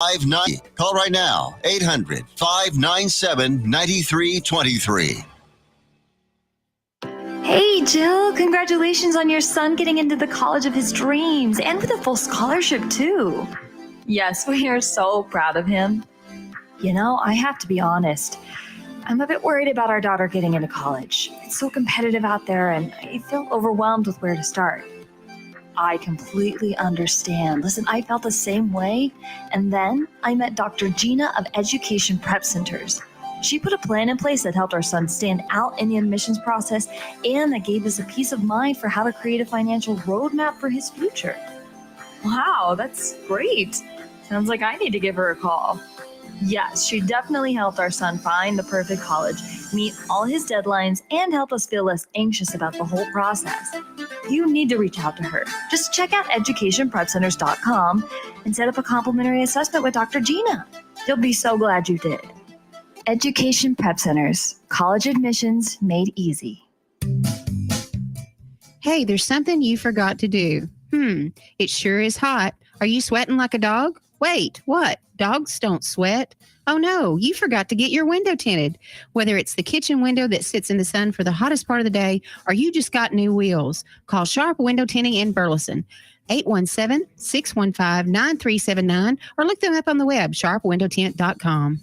59. Call right now. 800-597-9323. Hey, Jill, congratulations on your son getting into the college of his dreams and with a full scholarship, too. Yes, we are so proud of him. You know, I have to be honest. I'm a bit worried about our daughter getting into college. It's so competitive out there, and I feel overwhelmed with where to start. I completely understand. Listen, I felt the same way, and then I met Dr. Gina of Education Prep Centers. She put a plan in place that helped our son stand out in the admissions process and that gave us a peace of mind for how to create a financial roadmap for his future. Wow, that's great. Sounds like I need to give her a call. Yes, she definitely helped our son find the perfect college, meet all his deadlines, and help us feel less anxious about the whole process. You need to reach out to her. Just check out educationprepcenters.com and set up a complimentary assessment with Dr. Gina. You'll be so glad you did. Education Prep Centers, college admissions made easy. Hey, there's something you forgot to do. It sure is hot. Are you sweating like a dog? Wait, what? Dogs don't sweat. Oh no, you forgot to get your window tinted. Whether it's the kitchen window that sits in the sun for the hottest part of the day, or you just got new wheels, call Sharp Window Tinting in Burleson. 817-615-9379, or look them up on the web, sharpwindowtint.com.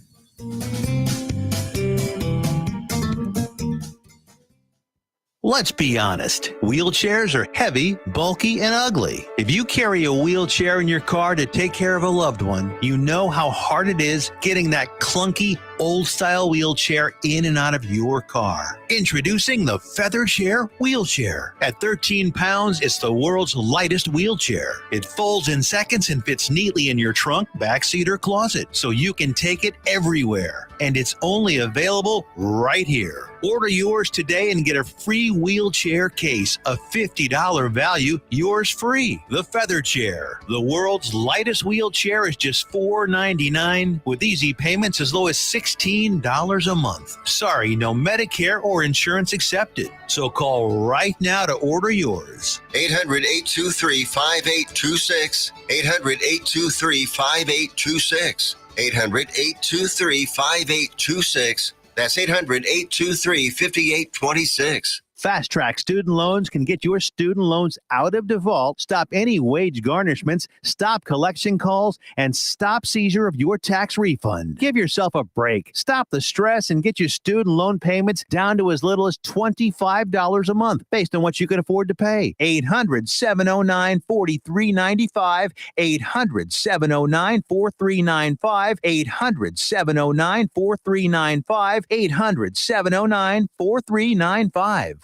Let's be honest. Wheelchairs are heavy, bulky, and ugly. If you carry a wheelchair in your car to take care of a loved one, you know how hard it is getting that clunky, old-style wheelchair in and out of your car. Introducing the Feathershare Wheelchair. At 13 pounds, it's the world's lightest wheelchair. It folds in seconds and fits neatly in your trunk, backseat, or closet, so you can take it everywhere. And it's only available right here. Order yours today and get a free wheelchair case, a $50 value, yours free. The Feather Chair, the world's lightest wheelchair, is just $4.99 with easy payments as low as $16 a month. Sorry, no Medicare or insurance accepted. So call right now to order yours. 800-823-5826. 800-823-5826. 800-823-5826. That's 800-823-5826. Fast Track Student Loans can get your student loans out of default, stop any wage garnishments, stop collection calls, and stop seizure of your tax refund. Give yourself a break. Stop the stress and get your student loan payments down to as little as $25 a month based on what you can afford to pay. 800-709-4395. 800-709-4395. 800-709-4395. 800-709-4395.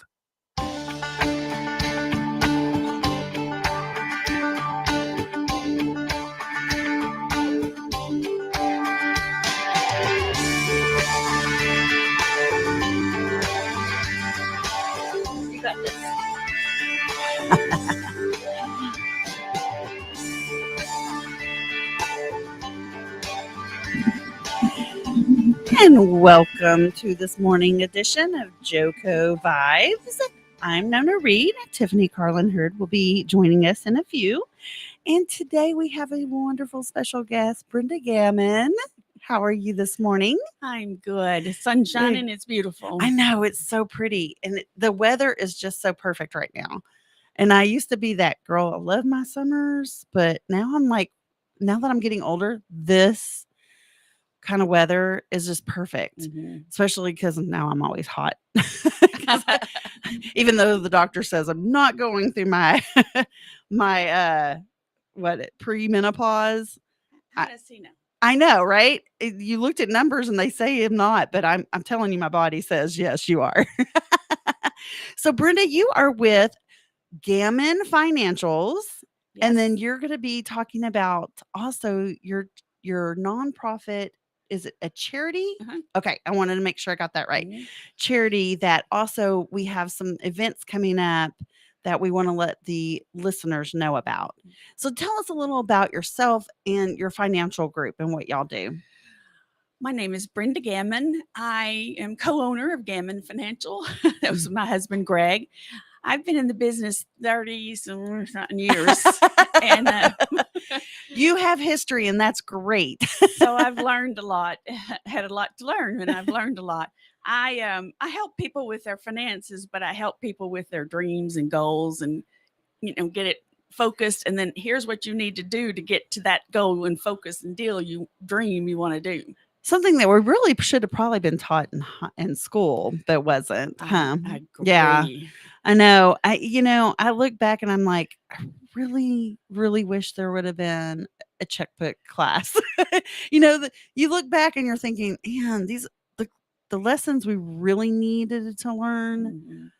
And welcome to this morning edition of JoCo Vibes. I'm Nona Reed. Tiffany Carlin Hurd will be joining us in a few. And today we have a wonderful special guest, Brenda Gammon. How are you this morning? I'm good. Sun shining. It's beautiful. I know. It's so pretty. And the weather is just so perfect right now. And I used to be that girl. I love my summers. But now I'm like, now that I'm getting older, this kind of weather is just perfect, especially because now I'm always hot. Even though the doctor says I'm not going through my premenopause. I know, right? You looked at numbers and they say I'm not, but I'm telling you, my body says yes, you are. So Brenda, you are with Gammon Financials, and then you're going to be talking about also your nonprofit. Is it a charity? Okay. I wanted to make sure I got that right. Charity that also we have some events coming up that we want to let the listeners know about. So tell us a little about yourself and your financial group and what y'all do. My name is Brenda Gammon. I am co-owner of Gammon Financial. That was my husband, Greg. I've been in the business 30-something years. And You have history, and that's great. So I've learned a lot, had a lot to learn, and I've learned a lot. I help people with their finances, but I help people with their dreams and goals, and get it focused. And then here's what you need to do to get to that goal and focus and dream you want to do. Something that we really should have probably been taught in school, but wasn't. Huh? I agree. Yeah, I know. I look back and I'm like, I really, really wish there would have been a checkbook class. That you look back and you're thinking, man, the lessons we really needed to learn, Mhm.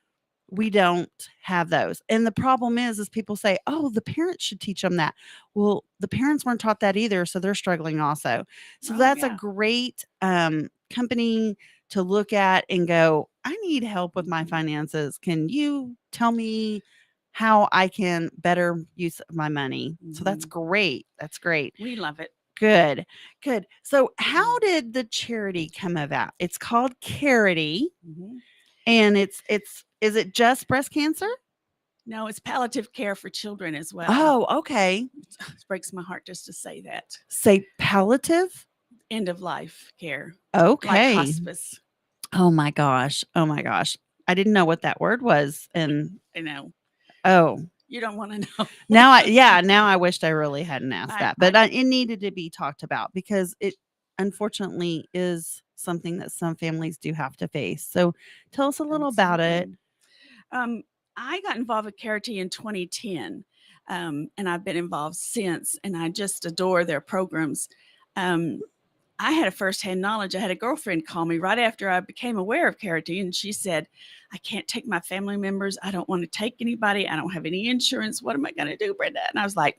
we don't have those. And the problem is people say, oh, the parents should teach them that. Well, the parents weren't taught that either, so they're struggling also. So Oh, that's a yeah. great company to look at and go, I need help with my finances. Can you tell me how I can better use my money? So that's great. That's great. We love it. Good. Good. So how did the charity come about? It's called Kerati, Mhm. and is it just breast cancer? No, it's palliative care for children as well. Oh, okay. It breaks my heart just to say that. Say palliative. End of life care, Okay. like hospice. Oh my gosh. Oh my gosh. I didn't know what that word was. And I know. oh, You don't want to know. now I wished I really hadn't asked that, but it needed to be talked about because it unfortunately is something that some families do have to face. So tell us a little about it. I got involved with Kerati in 2010, and I've been involved since, and I just adore their programs. I had a firsthand knowledge. I had a girlfriend call me right after I became aware of Kerati, and she said, I can't take my family members. I don't want to take anybody. I don't have any insurance. What am I going to do, Brenda? And I was like,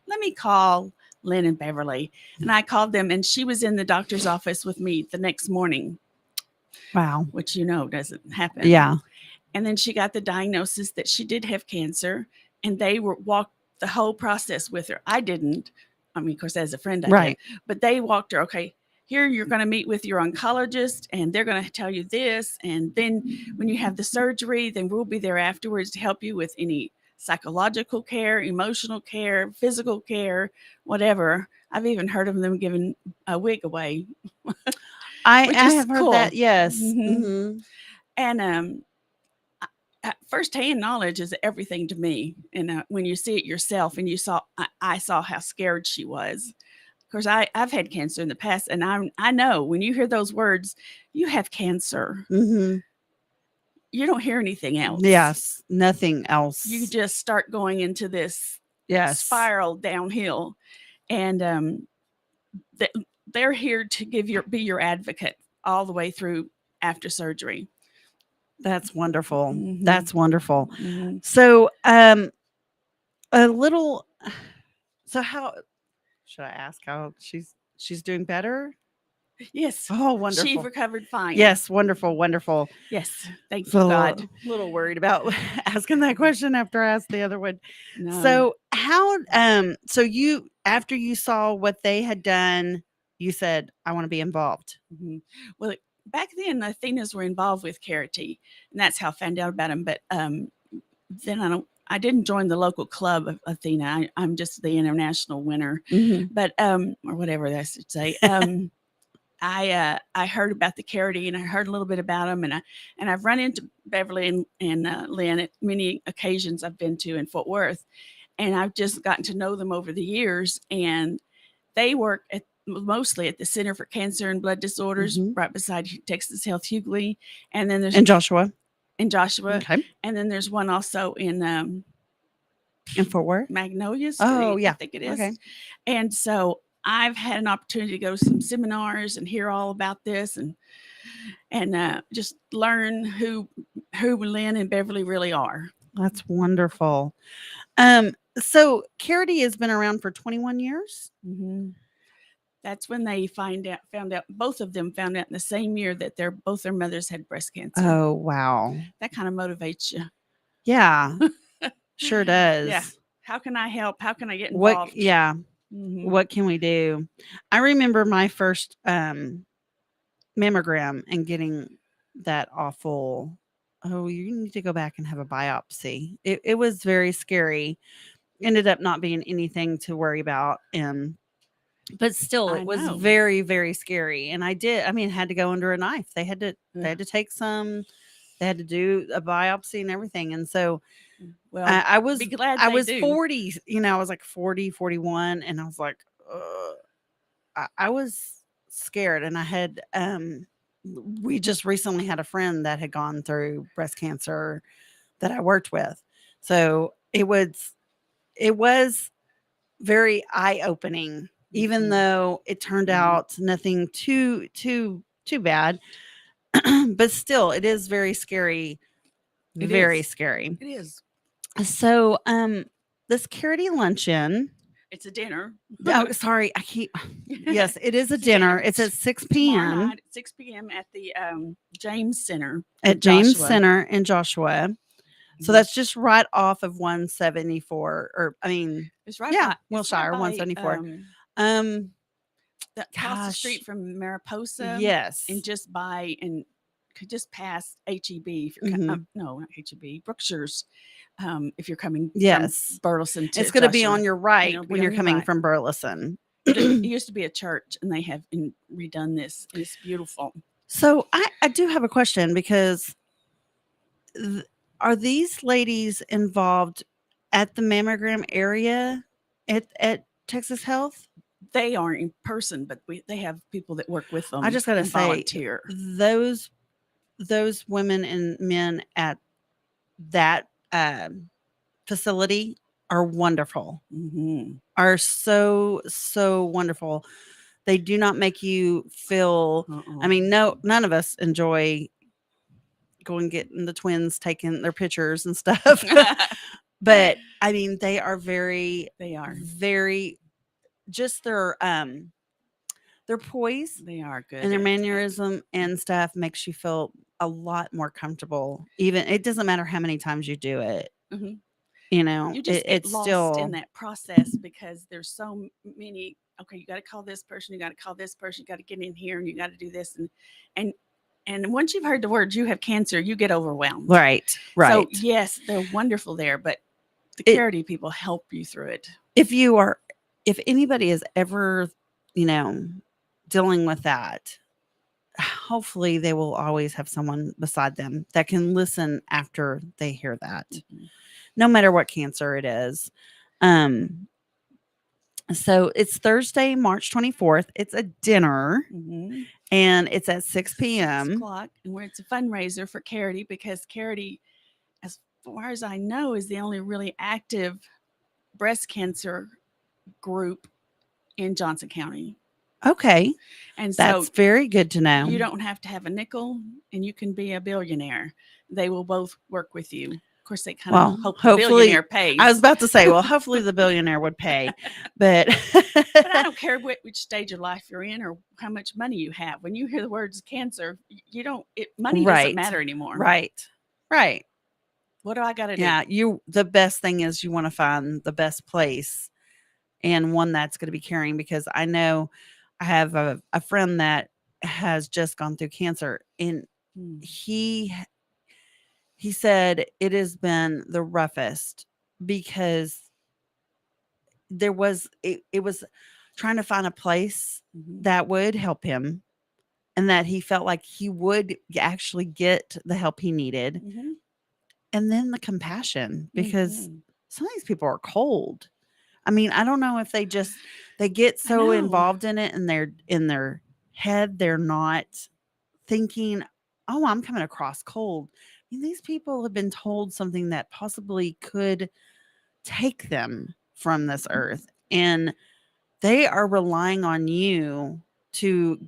let me call Lynn and Beverly. And I called them, and she was in the doctor's office with me the next morning. Wow. Which doesn't happen. Yeah. And then she got the diagnosis that she did have cancer, and they walked the whole process with her. I didn't. I mean, of course, as a friend, I Right. did. But they walked her, okay, here you're going to meet with your oncologist, and they're going to tell you this. And then when you have the surgery, then we'll be there afterwards to help you with any psychological care, emotional care, physical care, whatever. I've even heard of them giving a wig away. I Which is have heard cool. that. Yes. Mhm. Mhm. And firsthand knowledge is everything to me. And when you see it yourself, and I saw how scared she was. Of course, I've had cancer in the past, and I know when you hear those words, you have cancer. Mhm. You don't hear anything else. Yes. Nothing else. You just start going into this yes. spiral downhill, and they're here to be your advocate all the way through after surgery. That's wonderful. Mhm. That's wonderful. Mhm. So, a little. So, how should I ask how she's doing better? Yes. Oh, wonderful. She recovered fine. Yes, wonderful, wonderful. Yes. Thank you, So, God. a little worried about asking that question after I asked the other one. No. So, how? So you after you saw what they had done, you said, "I want to be involved." Mhm. Well, back then, the Athenas were involved with Kerati, and that's how I found out about them. But then I didn't join the local club of Athena. I'm just the international winner, Mhm. but or whatever I should say. I heard about the Kerati, and I heard a little bit about them, and I've run into Beverly and Lynn at many occasions I've been to in Fort Worth, and I've just gotten to know them over the years. And they work mostly at the Center for Cancer and Blood Disorders, Mhm. right beside Texas Health Hughley, and then there's And Joshua. Okay. And then there's one also in Fort Worth. Magnolia Street. Oh, yeah. I think it is. Okay. And so I've had an opportunity to go to some seminars and hear all about this, and just learn who Lynn and Beverly really are. That's wonderful. So Kerati has been around for 21 years. Mm-hmm. That's when they found out. Both of them found out in the same year that both their mothers had breast cancer. Oh, wow. That kind of motivates you. Yeah, sure does. Yeah. How can I help? How can I get involved? Yeah. Mhm. What can we do? I remember my first mammogram and getting that awful, oh, you need to go back and have a biopsy. It was very scary. ended up not being anything to worry about. And but still, I it was know. very, very scary. And I mean, had to go under a knife. They had to take some. They had to do a biopsy and everything. And so Well, I was be glad I they was do. 40. I was like 40, 41, and I was like, I was scared. And I had we just recently had a friend that had gone through breast cancer that I worked with. So it was very eye-opening, even Mhm. though it turned Mhm. out nothing too bad. But still, it is very scary. It Very is. scary. It is. So this Carity luncheon. It's a dinner. Oh, sorry, I keep. Yes, it is a It's a dinner. dinner. It's at 6 Tomorrow p.m. night at 6 p.m. at the James Center at in James Joshua. Center in Joshua. So Mhm. that's just right off of 174, or I mean, It's right yeah, by Wilshire, 174. Across the Gosh, street from Mariposa, yes, and just by and could just pass HEB. If you're Mhm. no, not HEB, Brookshire's. If you're coming yes. from Burleson to It's going to be Joshua, on your right it'll be when on you're your coming right. from Burleson. It used to be a church, and they have redone this. And it's beautiful. So I do have a question, because are these ladies involved at the mammogram area at Texas Health? They aren't in person, but they have people that work with them. I just got to and say, volunteer. those women and men at that facility are wonderful. Mhm. Are so wonderful. They do not make you feel. I mean, no, none of us enjoy going getting the twins taking their pictures and stuff. But I mean, they are very just their poise They are good. and their at that. mannerism and stuff makes you feel a lot more comfortable. Even it doesn't matter how many times you do it. Mhm. You know, You just get it's lost still in that process, because there's so many. Okay, you got to call this person, you got to call this person, you got to get in here, and you got to do this, and and once you've heard the words "you have cancer," you get overwhelmed. right. So yes, they're wonderful there, but the Kerati people help you through it. If anybody is ever, dealing with that, hopefully they will always have someone beside them that can listen after they hear that, no matter what cancer it is. So it's Thursday, March 24th. It's a dinner, and it's at 6 p.m. 6 o'clock, and where it's a fundraiser for Kerati, because Kerati, as far as I know, is the only really active breast cancer group in Johnson County. Okay. And so that's very good to know. You don't have to have a nickel, and you can be a billionaire. They will both work with you. Of course, they kind of hope the billionaire pays. I was about to say, well, hopefully the billionaire would pay, but but I don't care which stage of life you're in or how much money you have. When you hear the words cancer, you don't. Money doesn't matter anymore. Right. What do I got to do? Yeah, the best thing is you want to find the best place, and one that's going to be caring, because I know I have a friend that has just gone through cancer, and he said it has been the roughest, because it was trying to find a place that would help him, and that he felt like he would actually get the help he needed. And then the compassion, because some of these people are cold. I mean, I don't know if they get so involved in it, and they're in their head, they're not thinking, oh, I'm coming across cold. I mean, these people have been told something that possibly could take them from this earth, and they are relying on you to,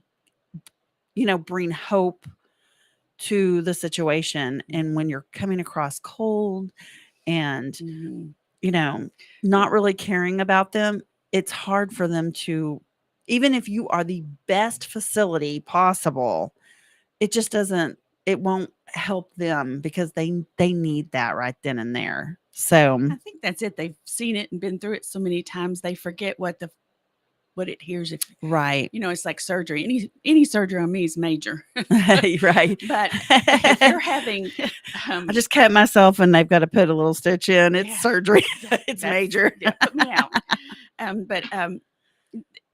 bring hope to the situation. And when you're coming across cold and, not really caring about them, it's hard for them to, even if you are the best facility possible, it just it won't help them, because they need that right then and there. So I think that's it. They've seen it and been through it so many times, they forget what what it hears. If Right. it's like surgery. Any surgery on me is major. Right. But if you're having, I just cut myself and they've got to put a little stitch in. It's Yeah. surgery. Yeah, It's that's- major. yeah, put me out. But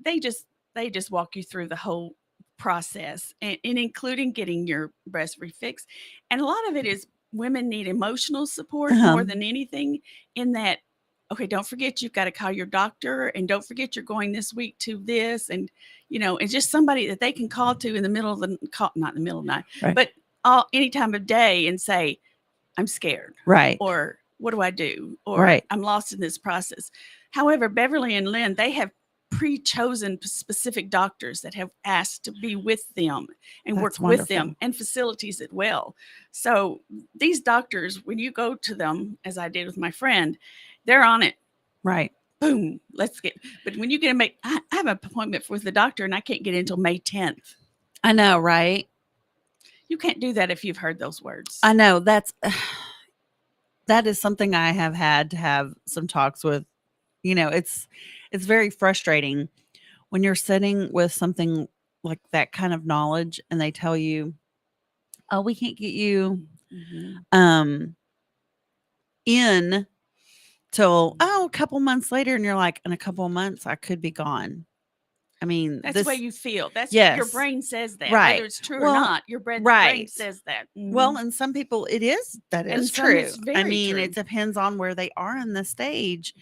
they just walk you through the whole process, and including getting your breast refixed. And a lot of it is women need emotional support more than anything. In that, okay, don't forget you've got to call your doctor, and don't forget you're going this week to this, and it's just somebody that they can call to in the middle of the not in the middle of the night, Right. but any time of day, and say, I'm scared, Right. or what do I do, or Right. I'm lost in this process. However, Beverly and Lynn, they have pre-chosen specific doctors that have asked to be with them and That's work with them, wonderful. and facilities as well. So these doctors, when you go to them, as I did with my friend, they're on it. Right. Boom, let's get. But when you get I have an appointment with the doctor and I can't get in until May 10th. I know, right? You can't do that if you've heard those words. I know that is something I have had to have some talks with. It's very frustrating when you're sitting with something like that kind of knowledge and they tell you, oh, we can't get you in till a couple months later, and you're like, in a couple of months I could be gone. I mean, that's the way you feel. That's Yes. your brain says that. Right. Whether it's true Well, or not, your brain right. says that. Well, and some people it is that And is some true. it's very I mean, true. it depends on where they are in the stage.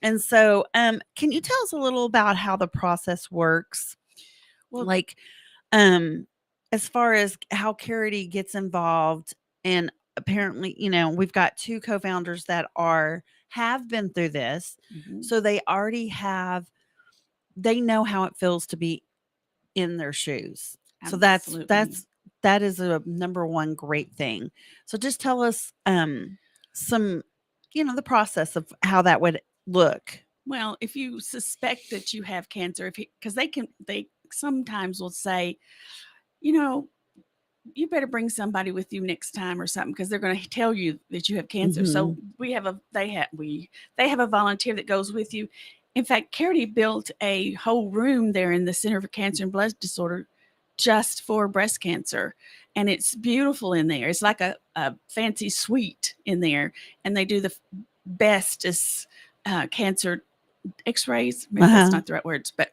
And so, can you tell us a little about how the process works? Well, Like, as far as how Kerati gets involved, and apparently, we've got 2 co-founders that have been through this, so they already they know how it feels to be in their shoes. So that is a number one great thing. So just tell us some, the process of how that would look. Well, if you suspect that you have cancer, because they sometimes will say, you better bring somebody with you next time or something, because they're going to tell you that you have cancer. So they have a volunteer that goes with you. In fact, Kerati built a whole room there in the Center for Cancer and Blood Disorder just for breast cancer. And it's beautiful in there. It's like a fancy suite in there. And they do the bestest cancer x-rays. Maybe that's not the right words. But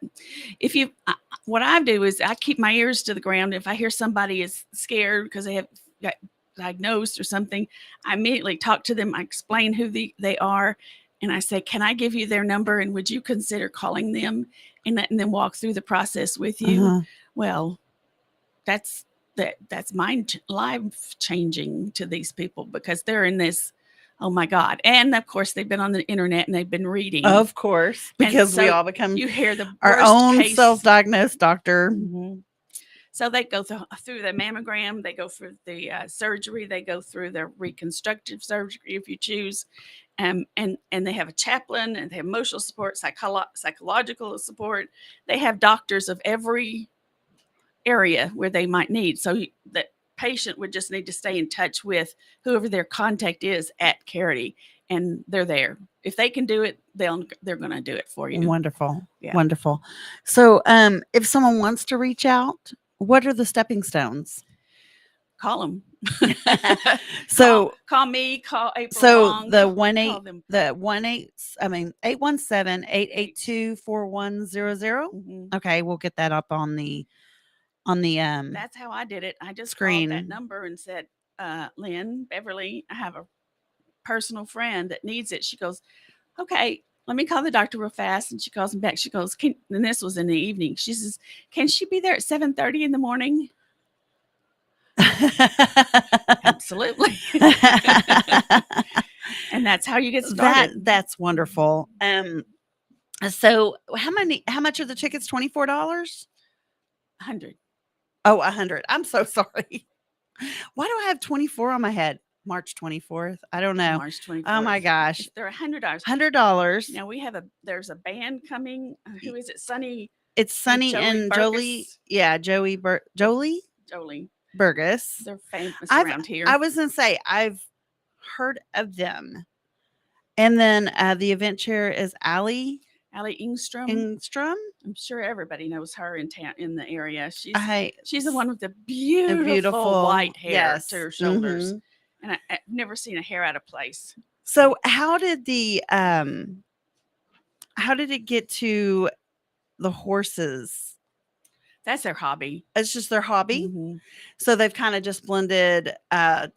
what I do is I keep my ears to the ground. If I hear somebody is scared because they have got diagnosed or something, I immediately talk to them. I explain who they are. And I say, can I give you their number? And would you consider calling them and letting them walk through the process with you? Well, that's life changing to these people, because they're in this, oh my God. And of course, they've been on the internet and they've been reading. Of course, because we so all become you hear the our worst own case. self-diagnosed doctor. So they go through the mammogram, they go through the surgery, they go through the reconstructive surgery if you choose, and they have a chaplain, and they have emotional support, psychological support. They have doctors of every area where they might need. So that patient would just need to stay in touch with whoever their contact is at Kerati, and they're there. If they can do it, they're going to do it for you. Wonderful. Yeah. Wonderful. So, if someone wants to reach out, what are the stepping stones? Call them. So call me, call April. So Long, the call them. 817-882-4100. Okay, we'll get that up on the That's how I did it. I just screen. called that number and said, Lynn, Beverly, I have a personal friend that needs it. She goes, okay, let me call the doctor real fast. And she calls me back. She goes, and this was in the evening. She says, can she be there at 7:30 in the morning? Absolutely. And that's how you get started. That's wonderful. So how much are the tickets? $24? 100. Oh, 100. I'm so sorry. Why do I have 24 on my head? March 24th. I don't know. March 24th. Oh my gosh. They're $100. $100. Now there's a band coming. Who is it? Sunny. It's Sunny and Jolie. Yeah, Jolie Burgess. They're famous around here. I was going to say, I've heard of them. And then the event chair is Allie. Allie Ingstrom. Ingstrom. I'm sure everybody knows her in town, in the area. I She's the one with the the beautiful white hair yes. to her shoulders, Mhm. and I've never seen a hair out of place. So how did it get to the horses? That's their hobby. It's just their hobby. Mhm. So they've kind of just blended kind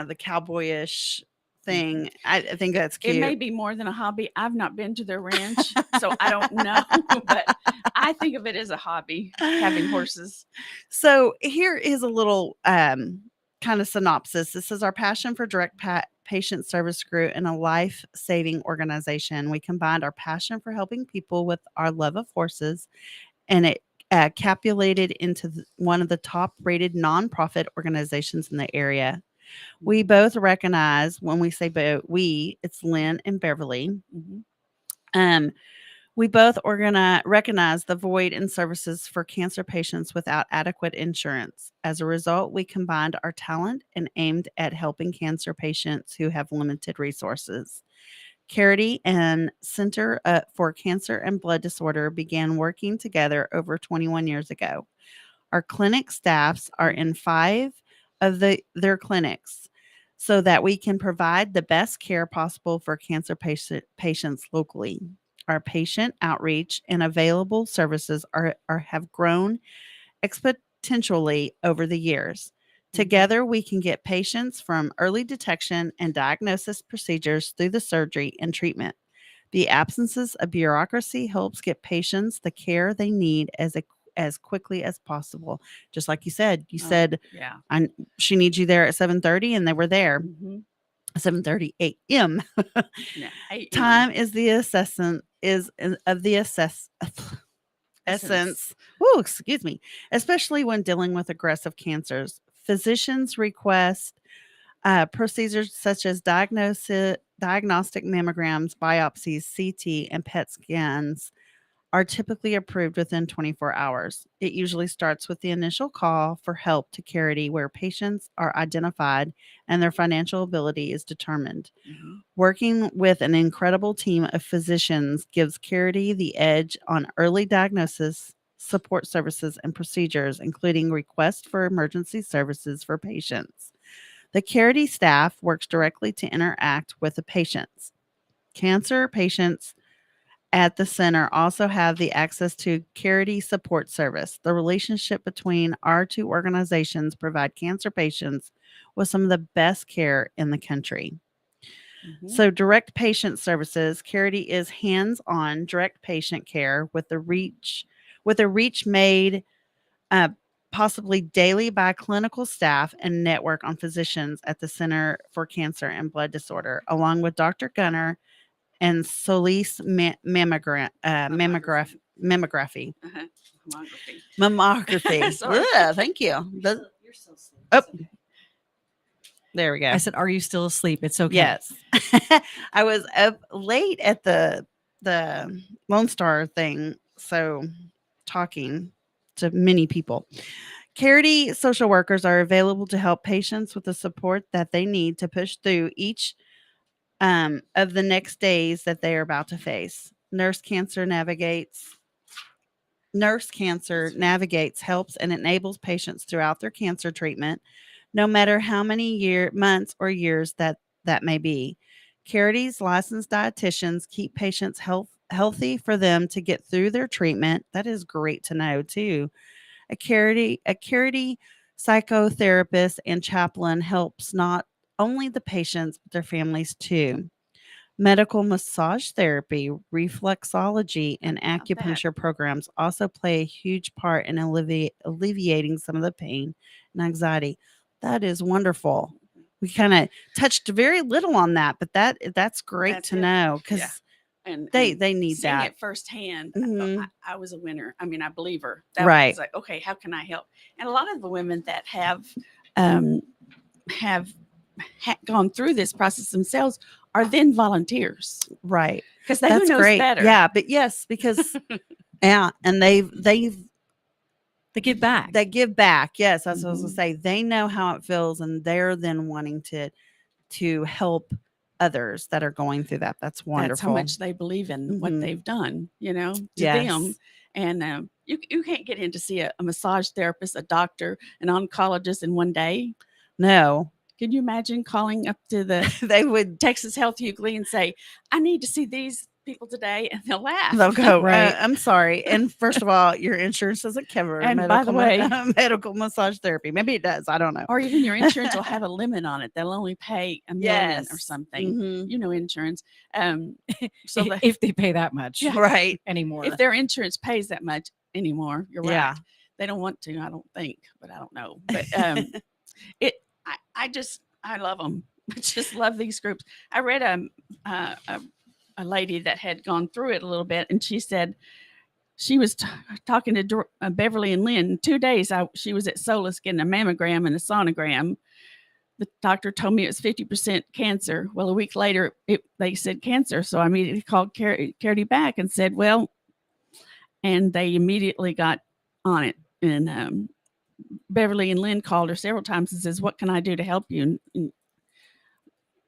of the cowboyish thing. I think that's cute. It may be more than a hobby. I've not been to their ranch, so I don't know. But I think of it as a hobby, having horses. So here is a little kind of synopsis. This is our passion for direct patient service grew in a life-saving organization. We combined our passion for helping people with our love of horses, and it capulated into one of the top-rated nonprofit organizations in the area. We both recognize, when we say we, it's Lynn and Beverly. Mhm. We both recognize the void in services for cancer patients without adequate insurance. As a result, we combined our talent and aimed at helping cancer patients who have limited resources. Kerati and Center for Cancer and Blood Disorder began working together over 21 years ago. Our clinic staffs are in 5 of their clinics so that we can provide the best care possible for cancer patients locally. Our patient outreach and available services have grown exponentially over the years. Together, we can get patients from early detection and diagnosis procedures through the surgery and treatment. The absences of bureaucracy helps get patients the care they need as quickly as possible. Just like you said, Yeah. she needs you there at 7:30, and they were there. Mhm. 7:30 a.m. Yeah. AM. Time is the essence. Oh, excuse me. Especially when dealing with aggressive cancers. Physicians request procedures such as diagnostic mammograms, biopsies, CT, and PET scans are typically approved within 24 hours. It usually starts with the initial call for help to Kerati, where patients are identified and their financial ability is determined. Mhm. Working with an incredible team of physicians gives Kerati the edge on early diagnosis, support services, and procedures, including requests for emergency services for patients. The Kerati staff works directly to interact with the patients. Cancer patients at the center also have the access to Careity support service. The relationship between our two organizations provide cancer patients with some of the best care in the country. Mhm. So direct patient services, Careity is hands-on direct patient care with a reach made possibly daily by clinical staff and network on physicians at the Center for Cancer and Blood Disorder, along with Dr. Gunner and Solis mammography. Mammography. Mammography. Sorry. Yeah, thank you. You're so asleep. Oh, It's okay. there we go. I said, "Are you still asleep?" It's okay. Yes. I was up late at the Lone Star thing, so talking to many people. Careity social workers are available to help patients with the support that they need to push through each of the next days that they are about to face. Nurse Cancer navigates, helps, and enables patients throughout their cancer treatment, no matter how many months or years that may be. Carity's licensed dietitians keep patients healthy for them to get through their treatment. That is great to know too. A Carity psychotherapist and chaplain helps not only the patients but their families too. Medical massage therapy, reflexology, and About that. acupuncture programs also play a huge part in alleviating some of the pain and anxiety. That is wonderful. We kind of touched very little on that, but that's great That's to it. know because Yeah. And they need seeing that. it firsthand, Mhm. I was a winner. I mean, I believe her. That Right. was like, okay, how can I help? And a lot of the women that um, have gone through this process themselves are then volunteers Right. because who That's knows great. better? Yeah, but yes, because yeah, and They give back. they give back. Yes, that's what I was gonna Mhm. say. They know how it feels, and they're then wanting to help others that are going through that. That's wonderful. That's how much they believe in what Mhm. they've done, to them. Yes. And you can't get in to see a massage therapist, a doctor, an oncologist in one day. No, Can you imagine calling up to the they would. Texas Health Euclid and say, I need to see these people today? And they'll laugh. They'll go, Right. I'm sorry. And first of all, your insurance doesn't cover And by the way- medical massage therapy. Maybe it does. I don't know. Or even your insurance will have a limit on it. They'll only pay $1 million or Yes. something. Mhm. Insurance. So the, if they pay that much Right. anymore. if their insurance pays that much anymore, you're right. Yeah. They don't want to, I don't think, but I don't know. But I love them. I just love these groups. I read a lady that had gone through it a little bit, and she said she was talking to Beverly and Lynn. In 2 days, she was at Solus getting a mammogram and a sonogram. The doctor told me it was 50% cancer. Well, a week later, they said cancer. So I immediately called Kerati back and said, well, and they immediately got on it. And Beverly and Lynn called her several times and says, what can I do to help you? And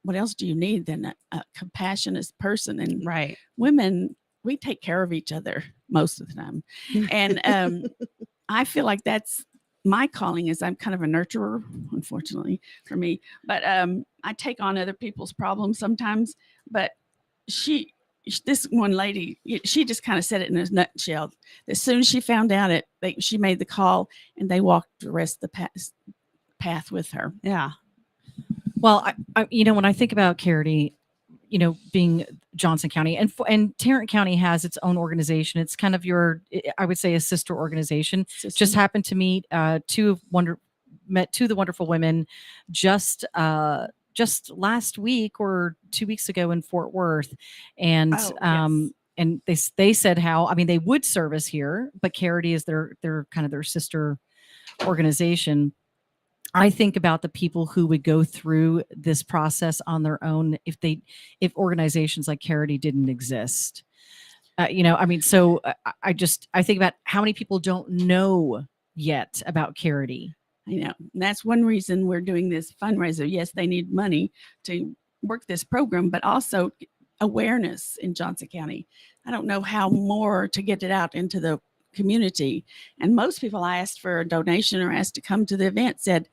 what else do you need than a compassionate person? And Right. women, we take care of each other most of the time. And I feel like that's my calling, is I'm kind of a nurturer, unfortunately for me. But I take on other people's problems sometimes. But this one lady, she just kind of said it in a nutshell. As soon as she found out she made the call, and they walked the rest of the path with her. Yeah. Well, I when I think about Kerati, being Johnson County and Tarrant County has its own organization. It's kind of I would say, a sister organization. Just happened to meet two of the wonderful women just last week or 2 weeks ago in Fort Worth, and yes. and they said how they would service here, but Kerati is their kind of their sister organization. I think about the people who would go through this process on their own if organizations like Kerati didn't exist. So I think about how many people don't know yet about Kerati. I know. And that's one reason we're doing this fundraiser. Yes, they need money to work this program, but also awareness in Johnson County. I don't know how more to get it out into the community. And most people I asked for a donation or asked to come to the event said,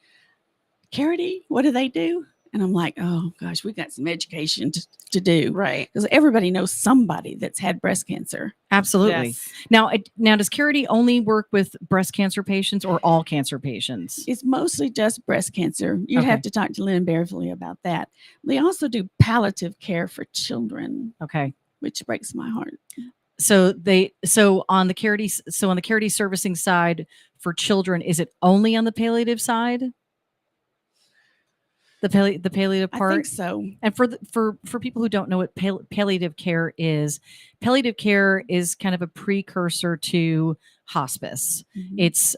Kerati, what do they do? And I'm like, oh gosh, we got some education to do. Right. Because everybody knows somebody that's had breast cancer. Absolutely. Yes. Now does Kerati only work with breast cancer patients or all cancer patients? It's mostly just breast cancer. You'd Okay. have to talk to Lynn Beverly about that. They also do palliative care for children, Okay. which breaks my heart. So on the Kerati servicing side for children, is it only on the palliative side? The palliative part? I think so. And for people who don't know what palliative care is kind of a precursor to hospice. Mhm. It's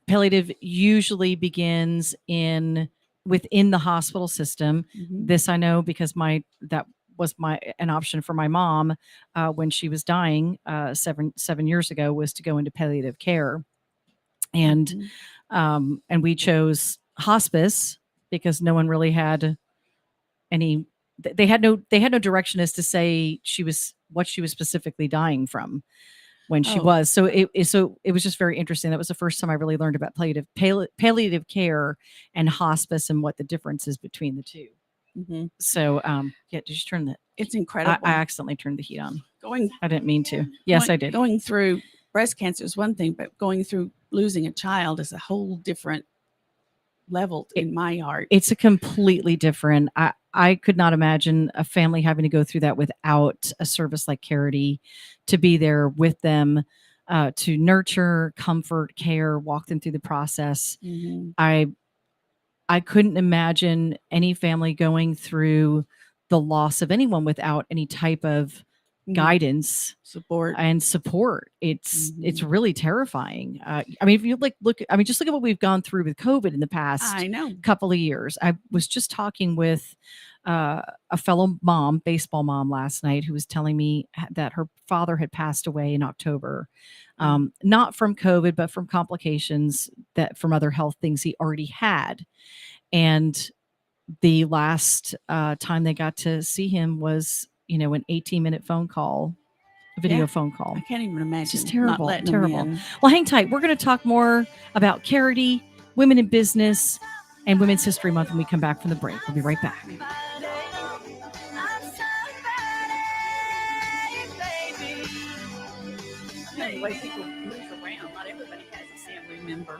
palliative usually begins within the hospital system. Mhm. This I know because that was an option for my mom when she was dying 7 years ago, was to go into palliative care, and Mhm. and we chose hospice because no one really had any. They had no direction as to say what she was specifically dying from when she Oh. was. So it was just very interesting. That was the first time I really learned about palliative care and hospice and what the difference is between the two. Mhm. So did you turn the? It's incredible. I accidentally turned the heat on. Going I didn't mean to. Yes, I did. Going through breast cancer is one thing, but going through losing a child is a whole different level in my heart. It's a completely different. I could not imagine a family having to go through that without a service like Kerati to be there with them, to nurture, comfort, care, walk them through the process. Mhm. I couldn't imagine any family going through the loss of anyone without any type of guidance Support. and support. It's really terrifying. If you look at what we've gone through with COVID in the past I know. couple of years. I was just talking with a fellow mom, baseball mom, last night, who was telling me that her father had passed away in October, not from COVID, but from complications from other health things he already had. And the last time they got to see him was, an 18-minute phone call, video Yeah. phone call. I can't even imagine. It's just not terrible, letting them terrible. in. Well, hang tight. We're going to talk more about Careity, women in business, and Women's History Month when we come back from the break. We'll be right back. The way people move around, not everybody has a family member.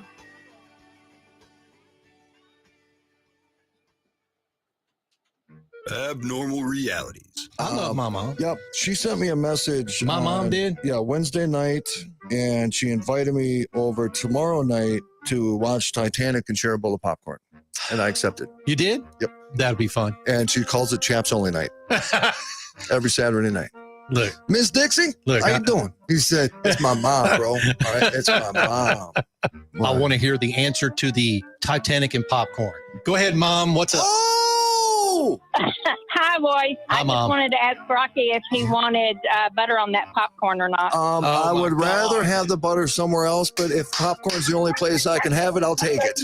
Abnormal realities. I love my mom. Yep. She sent me a message. My mom did? Yeah, Wednesday night. And she invited me over tomorrow night to watch Titanic and share a bowl of popcorn. And I accepted. You did? Yep. That'd be fun. And she calls it Chaps Only Night every Saturday night. Look, Miss Dixie, look. how you doing? He said, it's my mom, bro. All right, it's my mom. I want to hear the answer to the Titanic and popcorn. Go ahead, Mom. What's up? Oh! Hi, boys. Hi, I just Mom. wanted to ask Rocky if he wanted butter on that popcorn or not. I my would rather God. have the butter somewhere else, but if popcorn's the only place I can have it, I'll take it.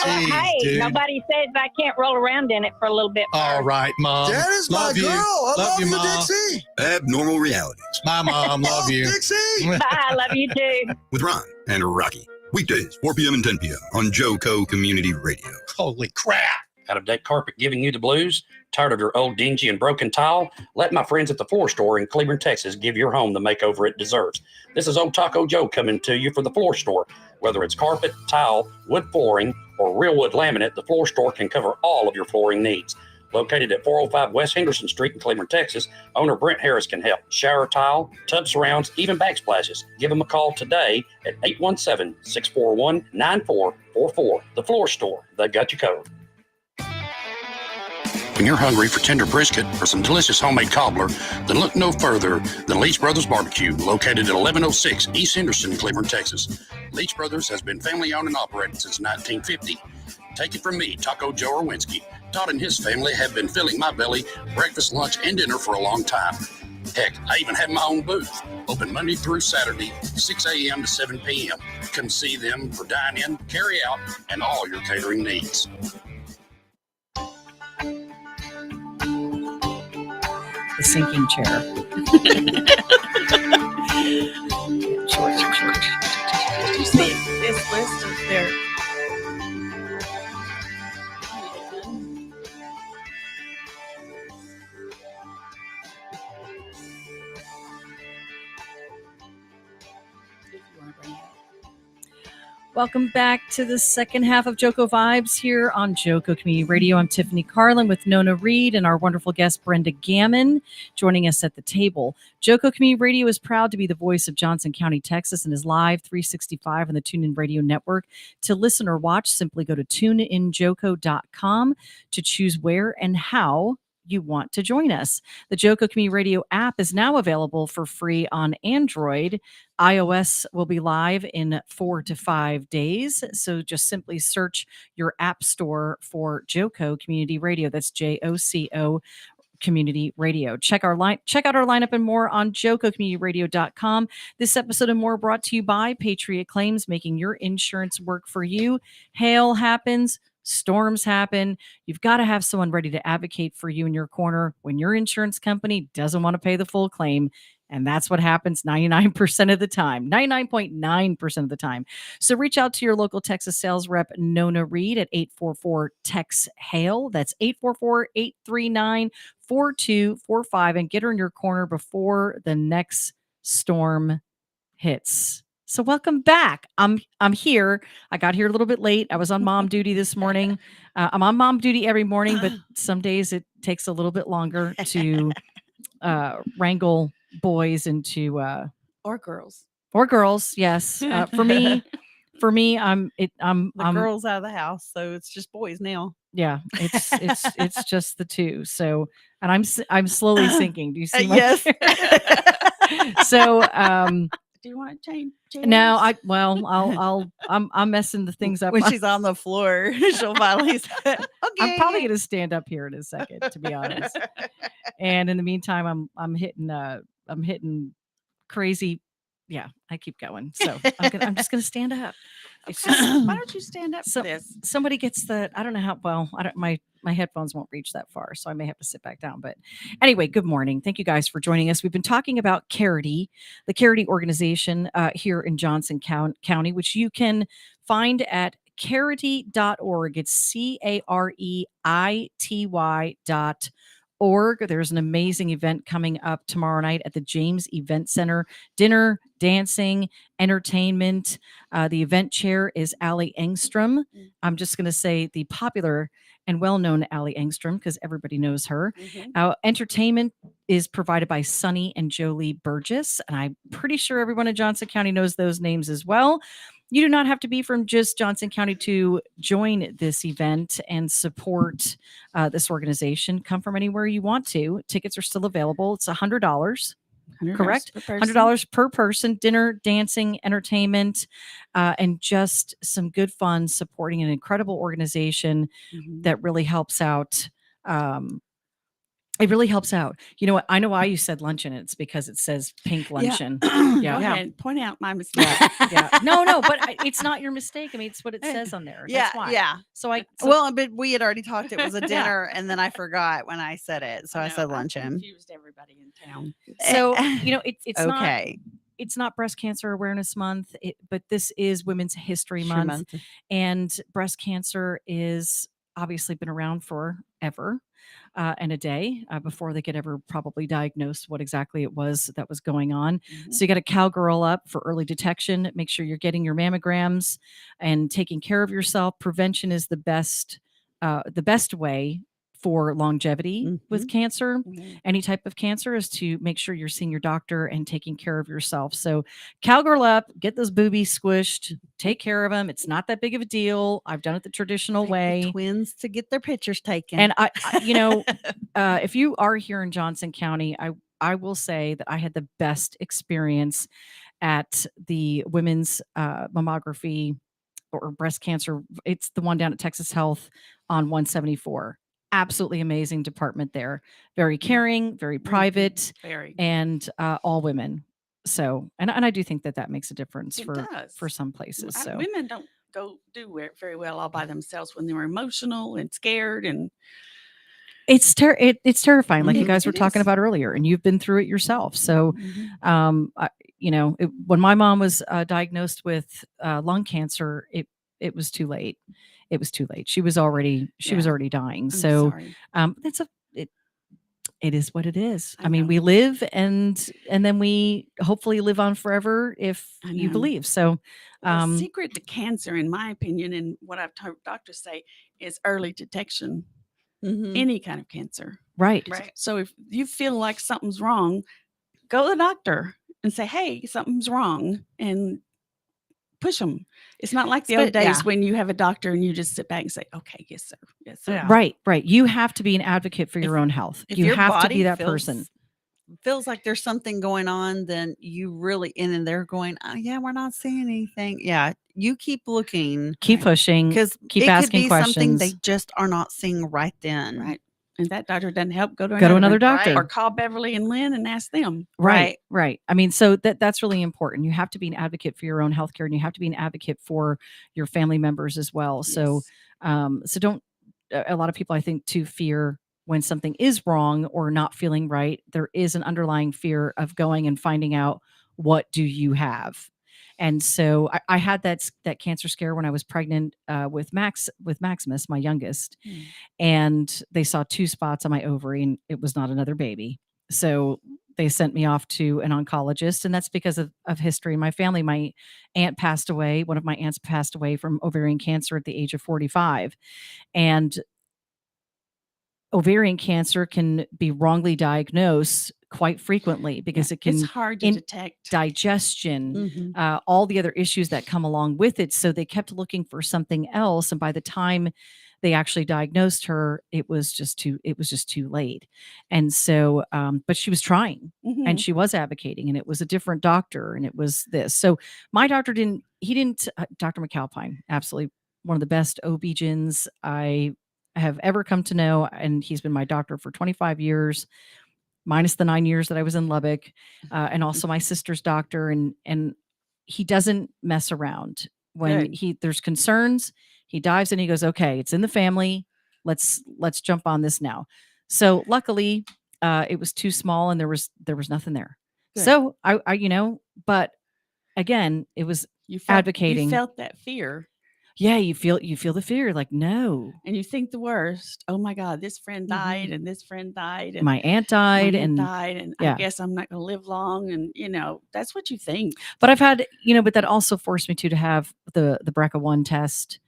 Jeez, Hey, dude. nobody says I can't roll around in it for a little bit. All right, Mom. That is my Love girl. you. I love you, Mom. Dixie. Abnormal realities My mom. Love you. Dixie. Bye. I love you too. with Ron and Rocky. Weekdays, 4 p.m. and 10 p.m. on JoCo Community Radio. Holy crap. Out of deck carpet giving you the blues? Tired of your old dingy and broken tile? Let my friends at the Floor Store in Cleveland, Texas give your home the makeover it deserves. This is Old Taco Joe coming to you for the Floor Store. Whether it's carpet, tile, wood flooring, or real wood laminate, the Floor Store can cover all of your flooring needs. Located at 405 West Henderson Street in Cleveland, Texas, owner Brent Harris can help. Shower tile, tub surrounds, even backsplashes. Give them a call today at 817-641-9444. The Floor Store, they've got you covered. When you're hungry for tender brisket or some delicious homemade cobbler, then look no further than Leach Brothers Barbecue, located at 1106 East Henderson, Cleveland, Texas. Leach Brothers has been family owned and operated since 1950. Take it from me, Taco Joe Orwinski. Todd and his family have been filling my belly breakfast, lunch, and dinner for a long time. Heck, I even have my own booth, open Monday through Saturday, 6 a.m. to 7 p.m. Come see them for dine-in, carry-out, and all your catering needs. The sinking chair. Did you see this list of their? Welcome back to the second half of JoCo Vibes here on JoCo Community Radio. I'm Tiffany Carlin with Nona Reed and our wonderful guest Brenda Gammon joining us at the table. JoCo Community Radio is proud to be the voice of Johnson County, Texas, and is live 365 on the TuneIn Radio Network. To listen or watch, simply go to tuneinjoco.com to choose where and how you want to join us. The JoCo Community Radio app is now available for free on Android. iOS will be live in 4 to 5 days. So just simply search your app store for JoCo Community Radio. That's JoCo Community Radio. Check out our lineup and more on JoCoCommunityRadio.com. This episode and more brought to you by Patriot Claims, making your insurance work for you. Hail happens. Storms happen. You've got to have someone ready to advocate for you in your corner when your insurance company doesn't want to pay the full claim. And that's what happens 99% of the time, 99.9% of the time. So reach out to your local Texas sales rep, Nona Reed, at 844-TEX-HAIL. That's 844-839-4245, and get her in your corner before the next storm hits. So welcome back. I'm here. I got here a little bit late. I was on mom duty this morning. I'm on mom duty every morning, but some days it takes a little bit longer to wrangle boys into Or girls. or girls. Yes, for me, I'm Girls out of the house, so it's just boys now. yeah. It's just the two. So, and I'm slowly sinking. Do you see my Yes. So Do you want to change? now I'm messing the things up. When she's on the floor, she'll finally say, okay. I'm probably going to stand up here in a second, to be honest. And in the meantime, I'm hitting crazy. Yeah, I keep going. So I'm just going to stand up. It's just Why don't you stand up for this? somebody gets the, I don't know how well, I don't, my headphones won't reach that far, so I may have to sit back down. But anyway, good morning. Thank you guys for joining us. We've been talking about Careity, the Careity organization here in Johnson County, which you can find at Careity.org. It's Careity.org. There's an amazing event coming up tomorrow night at the James Event Center. Dinner, dancing, entertainment. The event chair is Allie Engstrom. I'm just going to say the popular and well-known Allie Engstrom because everybody knows her. Entertainment is provided by Sunny and Jolie Burgess, and I'm pretty sure everyone in Johnson County knows those names as well. You do not have to be from just Johnson County to join this event and support this organization. Come from anywhere you want to. Tickets are still available. It's $100. Correct? $100 per person, dinner, dancing, entertainment, and just some good fun supporting an incredible organization that really helps out. It really helps out. You know what? I know why you said luncheon. It's because it says pink luncheon. Go ahead. Point out my mistake. No, but it's not your mistake. I mean, it's what it says on there. That's why. Yeah. So but we had already talked. It was a dinner, and then I forgot when I said it, so I said luncheon. Confused everybody in town. So it's okay. It's not Breast Cancer Awareness Month, but this is Women's History Month, and breast cancer is obviously been around forever. And a day before they could ever probably diagnose what exactly it was that was going on. So you got to cowgirl up for early detection. Make sure you're getting your mammograms and taking care of yourself. Prevention is the best way for longevity with cancer. Any type of cancer is to make sure you're seeing your doctor and taking care of yourself. So cowgirl up, get those boobies squished, take care of them. It's not that big of a deal. I've done it the traditional way. The twins to get their pictures taken. And if you are here in Johnson County, I will say that I had the best experience at the women's mammography or breast cancer. It's the one down at Texas Health on 174. Absolutely amazing department there. Very caring, very private, and all women. So, and I do think that makes a difference for some places. So women don't do very well all by themselves when they're emotional and scared, and it's terrifying, like you guys were talking about earlier, and you've been through it yourself. So, when my mom was diagnosed with lung cancer, it was too late. It was too late. She was already dying. So it is what it is. I mean, we live and then we hopefully live on forever if you believe. So the secret to cancer, in my opinion, and what I've heard doctors say, is early detection. Any kind of cancer. Right. So if you feel like something's wrong, go to the doctor and say, hey, something's wrong, and push them. It's not like the old days when you have a doctor and you just sit back and say, okay, yes, sir. Yes, sir. Yeah. Right. You have to be an advocate for your own health. You have to be that person. Feels like there's something going on, then you really, and then they're going, oh, yeah, we're not seeing anything. Yeah. You keep looking. Keep pushing. Because keep asking questions. Something they just are not seeing right then. Right. And that doctor doesn't help, go to another doctor. Right? Or call Beverly and Lynn and ask them. Right. I mean, so that's really important. You have to be an advocate for your own healthcare, and you have to be an advocate for your family members as well. Yes. So don't, a lot of people, I think, too, fear when something is wrong or not feeling right. There is an underlying fear of going and finding out, what do you have? And so I had that cancer scare when I was pregnant with Maximus, my youngest, and they saw 2 spots on my ovary, and it was not another baby. So they sent me off to an oncologist, and that's because of history in my family. My aunt passed away. One of my aunts passed away from ovarian cancer at the age of 45, and ovarian cancer can be wrongly diagnosed quite frequently because it can, it's hard to detect digestion, all the other issues that come along with it. So they kept looking for something else. And by the time they actually diagnosed her, it was just too late. And so, but she was trying and she was advocating, and it was a different doctor, and it was this. So my doctor didn't, Dr. McAlpine, absolutely one of the best OB-GYNs I have ever come to know. And he's been my doctor for 25 years. Minus the 9 years that I was in Lubbock, and also my sister's doctor. And he doesn't mess around. When Good. there's concerns, he dives in, he goes, okay, it's in the family. Let's jump on this now. So luckily, it was too small and there was nothing there. Good. So I but again, it was You advocating. felt that fear. Yeah, you feel the fear, like, no. And you think the worst. Oh my God, this friend died and this friend died. And My aunt died and I guess I'm not going to live long. And, that's what you think. But I've had, but that also forced me to have the BRCA1 test,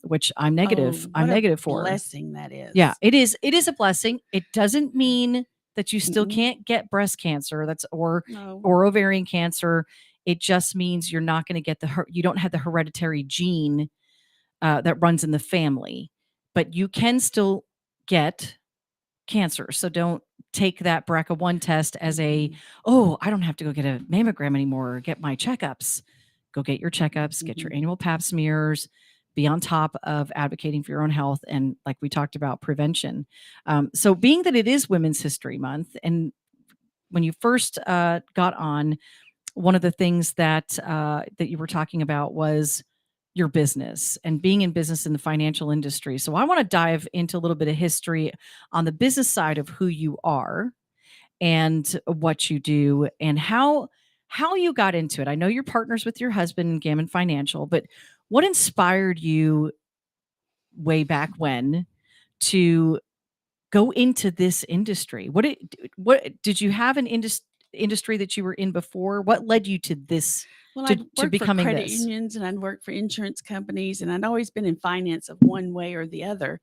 which I'm negative. I'm negative for. Blessing that is. Yeah, it is. It is a blessing. It doesn't mean that you still can't get breast cancer. Or ovarian cancer. It just means you're not going to get you don't have the hereditary gene that runs in the family, but you can still get cancer. So don't take that BRCA1 test as I don't have to go get a mammogram anymore or get my checkups. Go get your checkups, get your annual pap smears, be on top of advocating for your own health. And like we talked about, prevention. So being that it is Women's History Month, and when you first got on, one of the things that you were talking about was your business and being in business in the financial industry. So I want to dive into a little bit of history on the business side of who you are and what you do and how you got into it. I know you're partners with your husband in Gammon Financial, but what inspired you way back when to go into this industry? What did you have an industry that you were in before? What led you to this? Well, to becoming for credit this? unions, and I'd worked for insurance companies, and I'd always been in finance of one way or the other.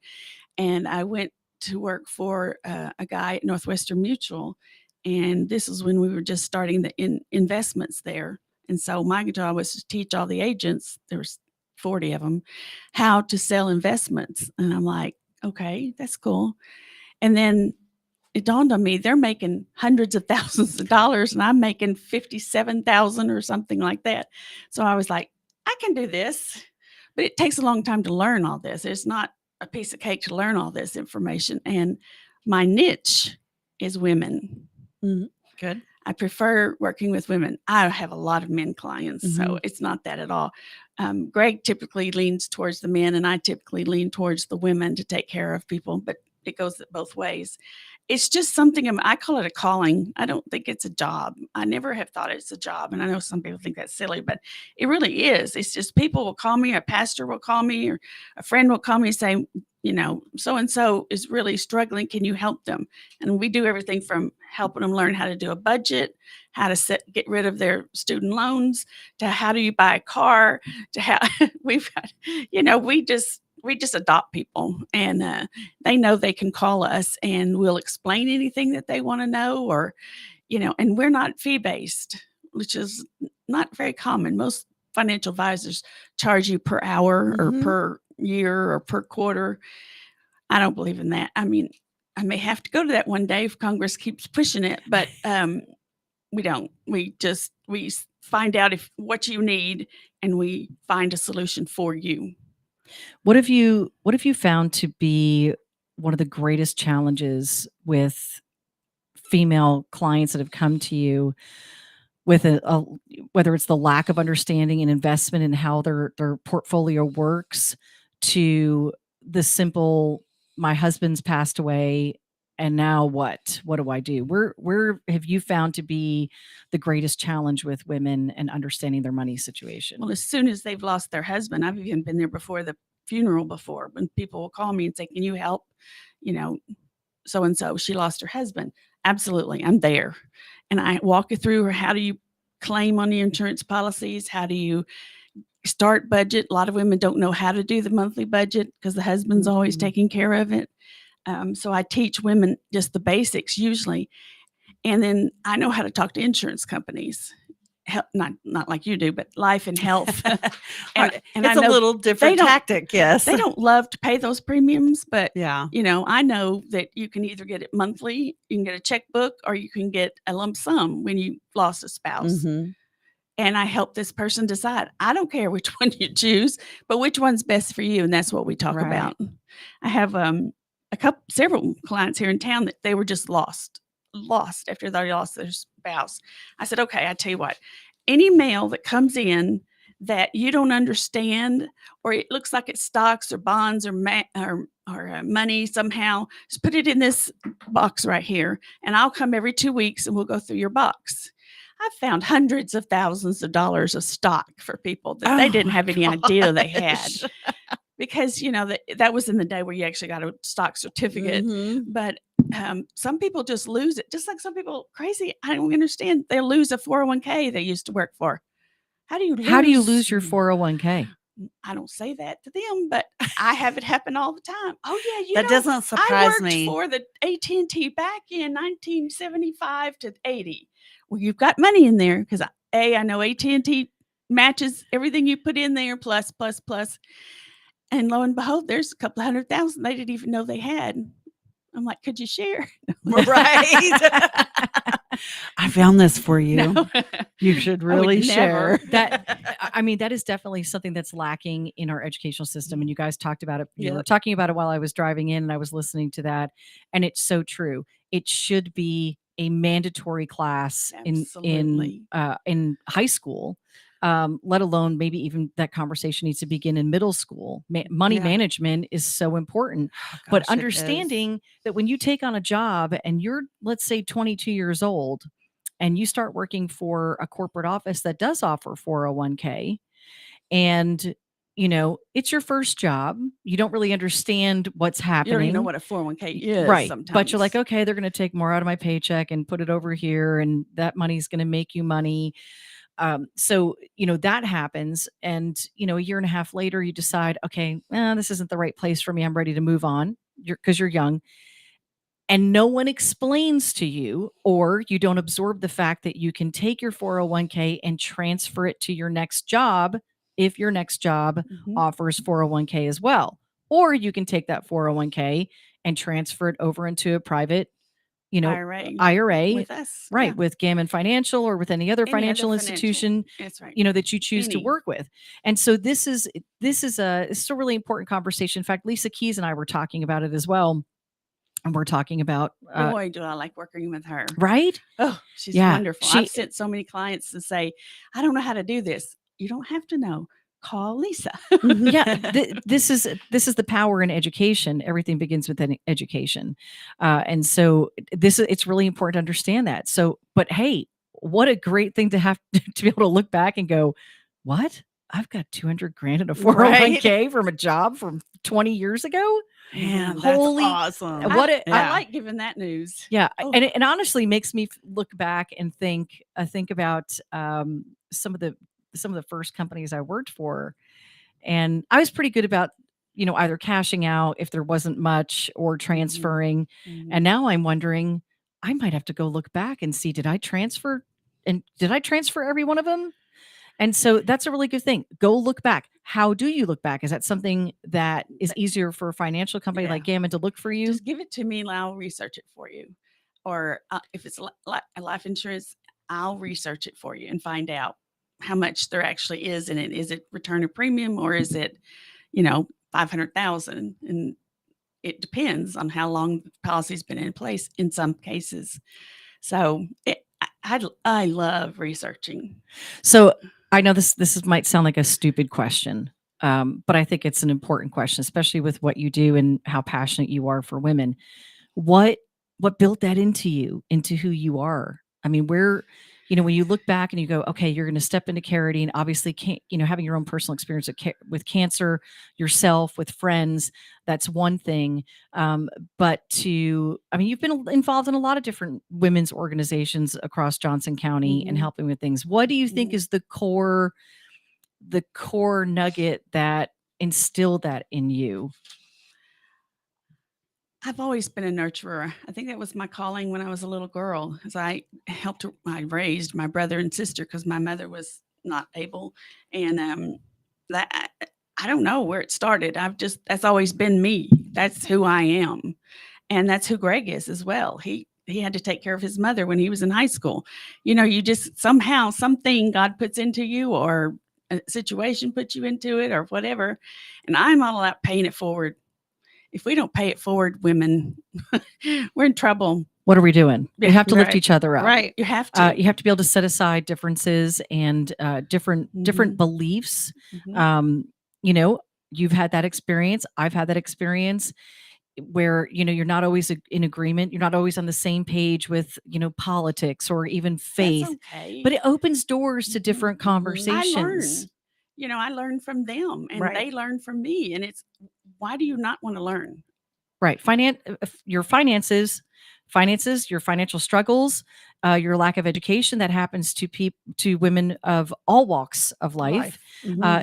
And I went to work for a guy at Northwestern Mutual, and this is when we were just starting the investments there. And so my job was to teach all the agents, there was 40 of them, how to sell investments. And I'm like, okay, that's cool. And then it dawned on me, they're making hundreds of thousands of dollars and I'm making 57,000 or something like that. So I was like, I can do this, but it takes a long time to learn all this. It's not a piece of cake to learn all this information. And my niche is women. Good. I prefer working with women. I have a lot of men clients, so it's not that at all. Greg typically leans towards the men and I typically lean towards the women to take care of people, but it goes both ways. It's just something, I call it a calling. I don't think it's a job. I never have thought it's a job. And I know some people think that's silly, but it really is. It's just people will call me, a pastor will call me, or a friend will call me and say, so-and-so is really struggling. Can you help them? And we do everything from helping them learn how to do a budget, how to get rid of their student loans, to how do you buy a car, to how we've got, we just adopt people, and they know they can call us and we'll explain anything that they want to know, or, and we're not fee-based, which is not very common. Most financial advisors charge you per hour or per year or per quarter. I don't believe in that. I mean, I may have to go to that one day if Congress keeps pushing it, but we don't. We find out what you need and we find a solution for you. What have you found to be one of the greatest challenges with female clients that have come to you with whether it's the lack of understanding and investment in how their portfolio works, to the simple, my husband's passed away and now what do I do? Where have you found to be the greatest challenge with women and understanding their money situation? Well, as soon as they've lost their husband, I've even been there before the funeral before, when people will call me and say, can you help? So-and-so, she lost her husband. Absolutely. I'm there. And I walk you through, how do you claim on the insurance policies? How do you start budget? A lot of women don't know how to do the monthly budget because the husband's always taking care of it. So I teach women just the basics usually. And then I know how to talk to insurance companies. Not like you do, but life and health. and it's a little different tactic. Yes. They don't love to pay those premiums, but yeah, I know that you can either get it monthly, you can get a checkbook, or you can get a lump sum when you lost a spouse. And I help this person decide. I don't care which one you choose, but which one's best for you. And that's what we talk about. I have several clients here in town that they were just lost after they lost their spouse. I said, okay, I tell you what, any mail that comes in that you don't understand, or it looks like it's stocks or bonds or money somehow, just put it in this box right here, and I'll come every 2 weeks and we'll go through your box. I've found hundreds of thousands of dollars of stock for people that they didn't have any idea they had. Because, that was in the day where you actually got a stock certificate. But some people just lose it. Just like some people, crazy, I don't understand. They lose a 401k they used to work for. How do you lose your 401k? I don't say that to them, but I have it happen all the time. Oh yeah, That doesn't surprise me. I worked for the AT&T back in 1975 to 80. Well, you've got money in there because I know AT&T matches everything you put in there, plus. And lo and behold, there's a couple of 100,000 they didn't even know they had. I'm like, could you share? Right. I found this for you. No. You should really share. That is definitely something that's lacking in our educational system. And you guys talked about it. You were talking about it while I was driving in and I was listening to that. And it's so true. It should be a mandatory class in high school. Let alone maybe even that conversation needs to begin in middle school. Money management is so important. But understanding that when you take on a job and you're, let's say, 22 years old and you start working for a corporate office that does offer 401k and it's your first job. You don't really understand what's happening. You don't even know what a 401k is. Right. Sometimes. But you're like, okay, they're going to take more out of my paycheck and put it over here. And that money's going to make you money. So that happens. And, a year and a half later, you decide, okay, this isn't the right place for me. I'm ready to move on because you're young. And no one explains to you, or you don't absorb the fact that you can take your 401k and transfer it to your next job if your next job offers 401k as well. Or you can take that 401k and transfer it over into a private IRA with us, with Gammon Financial or with any other financial institution, That's right. that you choose to work with. And so this is a really important conversation. In fact, Lisa Keys and I were talking about it as well. And we're talking about, boy, do I like working with her. Right? Oh, she's wonderful. I've sent so many clients to say, I don't know how to do this. You don't have to know. Call Lisa. This is the power in education. Everything begins with an education. And so it's really important to understand that. So, but hey, what a great thing to have to be able to look back and go, what? I've got $200,000 in a 401k from a job from 20 years ago. Man, that's awesome. I like giving that news. Yeah. Oh. And it honestly makes me look back and think about some of the first companies I worked for. And I was pretty good about, either cashing out if there wasn't much or transferring. And now I'm wondering, I might have to go look back and see, did I transfer every one of them? And so that's a really good thing. Go look back. How do you look back? Is that something that is easier for a financial company like Gammon to look for you? Just give it to me and I'll research it for you. Or if it's life insurance, I'll research it for you and find out how much there actually is in it. Is it return of premium or is it, $500,000? And it depends on how long the policy's been in place in some cases. So I love researching. So I know this might sound like a stupid question, but I think it's an important question, especially with what you do and how passionate you are for women. What built that into you, into who you are? I mean, when you look back and you go, okay, you're going to step into Kerati, and obviously, having your own personal experience with cancer yourself, with friends, that's one thing. But you've been involved in a lot of different women's organizations across Johnson County and helping with things. What do you think is the core nugget that instilled that in you? I've always been a nurturer. I think that was my calling when I was a little girl, as I raised my brother and sister because my mother was not able. And that I don't know where it started. That's always been me. That's who I am. And that's who Greg is as well. He had to take care of his mother when he was in high school. You just somehow, something God puts into you or a situation puts you into it or whatever. And I'm all about paying it forward. If we don't pay it forward, women, we're in trouble. what are we doing? We Yeah, have to lift right. each other up. Right. You have to. You have to be able to set aside differences and different beliefs. Mhm. You know, you've had that experience. I've had that experience where, you know, you're not always in agreement. You're not always on the same page with, you know, politics or even That's faith, okay. but it opens doors to different I conversations. learn. You know, I learn from them and Right. they learn from me. And it's why do you not want to learn? Right. Your finances, your financial struggles, your lack of education that happens to women of all walks of life.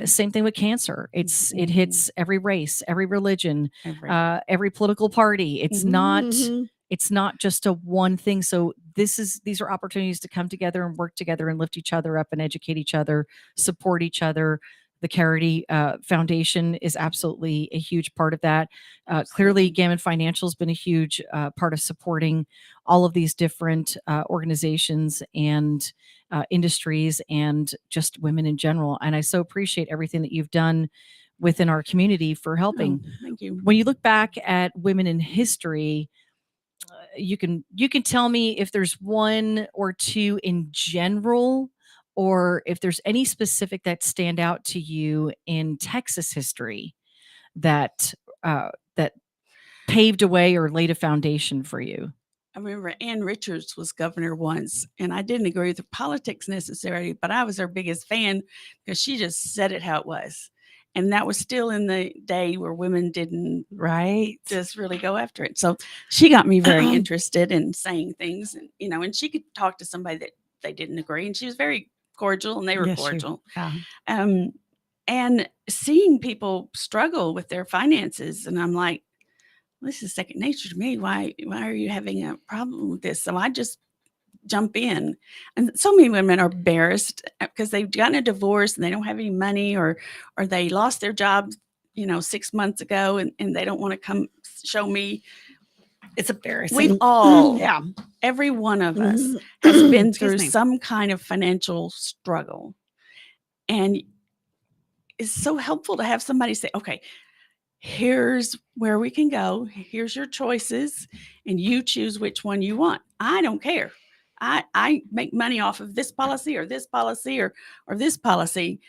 Same thing with cancer. It hits every race, every religion, every political party. It's not just a one thing. So these are opportunities to come together and work together and lift each other up and educate each other, support each other. The Careity Foundation is absolutely a huge part of that. Clearly, Gammon Financial has been a huge part of supporting all of these different organizations and industries and just women in general. And I so appreciate everything that you've done within our community for helping. Oh, thank you. When you look back at women in history, you can tell me if there's one or two in general, or if there's any specific that stand out to you in Texas history that that paved a way or laid a foundation for you. I remember Ann Richards was governor once, and I didn't agree with the politics necessarily, but I was her biggest fan because she just said it how it was. And that was still in the day where women didn't just really go after it. So she got me very interested in saying things, and you know, and she could talk to somebody that they didn't agree, and she was very cordial, and they were cordial. And seeing people struggle with their finances, and I'm like, this is second nature to me. Why are you having a problem with this? So I just jump in. And so many women are embarrassed because they've gotten a divorce and they don't have any money, or they lost their job, you know, 6 months ago, and they don't want to come show me. It's embarrassing. We've all, Yeah. every one of us has been Excuse through me. some kind of financial struggle. And it's so helpful to have somebody say, okay, here's where we can go. Here's your choices, and you choose which one you want. I don't care. I make money off of this policy or this policy or this policy,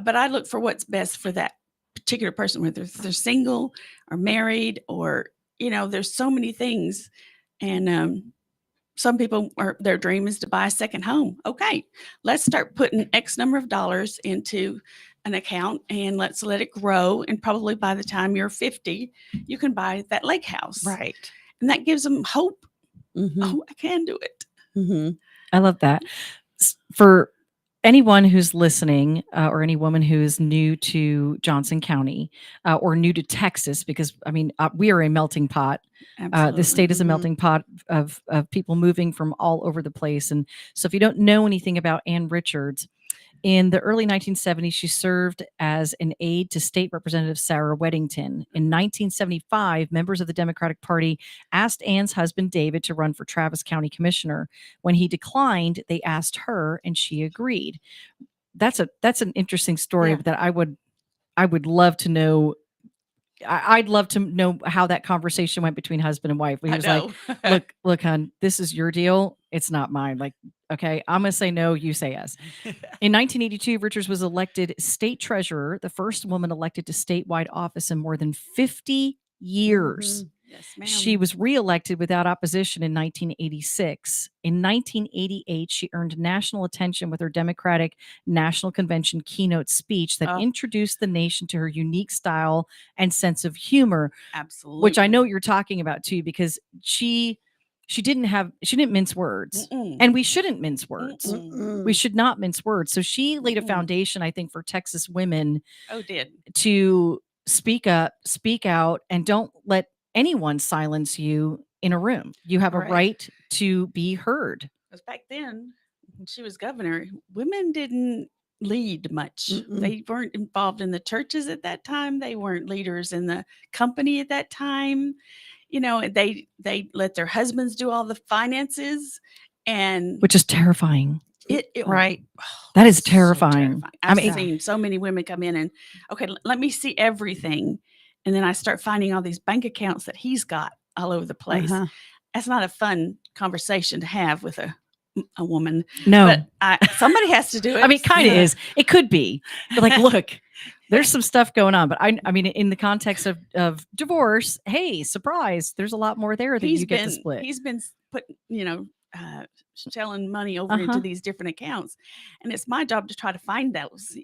but I look for what's best for that particular person, whether they're single or married, or, you know, there's so many things. And some people their dream is to buy a second home. Okay, let's start putting X number of dollars into an account and let's let it grow. And probably by the time you're 50, you can buy that lake house. Right. And that gives them hope. Oh, I can do it. I love that. For anyone who's listening, or any woman who is new to Johnson County or new to Texas, because I mean, we are a melting pot. The state is a melting pot of people moving from all over the place. And so if you don't know anything about Ann Richards, in the early 1970s, she served as an aide to State Representative Sarah Weddington. In 1975, members of the Democratic Party asked Ann's husband, David, to run for Travis County Commissioner. When he declined, they asked her, and she agreed. That's an interesting story that I would love to know. I'd love to know how that conversation went between husband and wife. He was like, look, hon, this is your deal. It's not mine. Like, okay, I'm going to say no, you say yes. In 1982, Richards was elected state treasurer, the first woman elected to statewide office in more than 50 years. Yes, ma'am. She was reelected without opposition in 1986. In 1988, she earned national attention with her Democratic National Convention keynote speech that introduced the nation to her unique style and sense of humor. Absolutely. Which I know you're talking about too, because she didn't mince words. And we shouldn't mince words. We should not mince words. So she laid a foundation, I think, for Texas women to speak up, speak out, and don't let anyone silence you in a room. You have a right to be heard. Because back then, when she was governor, women didn't lead much. They weren't involved in the churches at that time. They weren't leaders in the company at that time. You know, they let their husbands do all the finances, and which is terrifying. Right. That is terrifying. I've seen so many women come in and, okay, let me see everything. And then I start finding all these bank accounts that he's got all over the place. that's not a fun conversation to have with a woman. No. But somebody has to do it. I mean, it kind of is. It could be. But like, look, there's some stuff going on. But I mean, in the context of divorce, hey, surprise, there's a lot more there that you get to split. He's been putting, shelling money over into these different accounts, and it's my job to try to find those.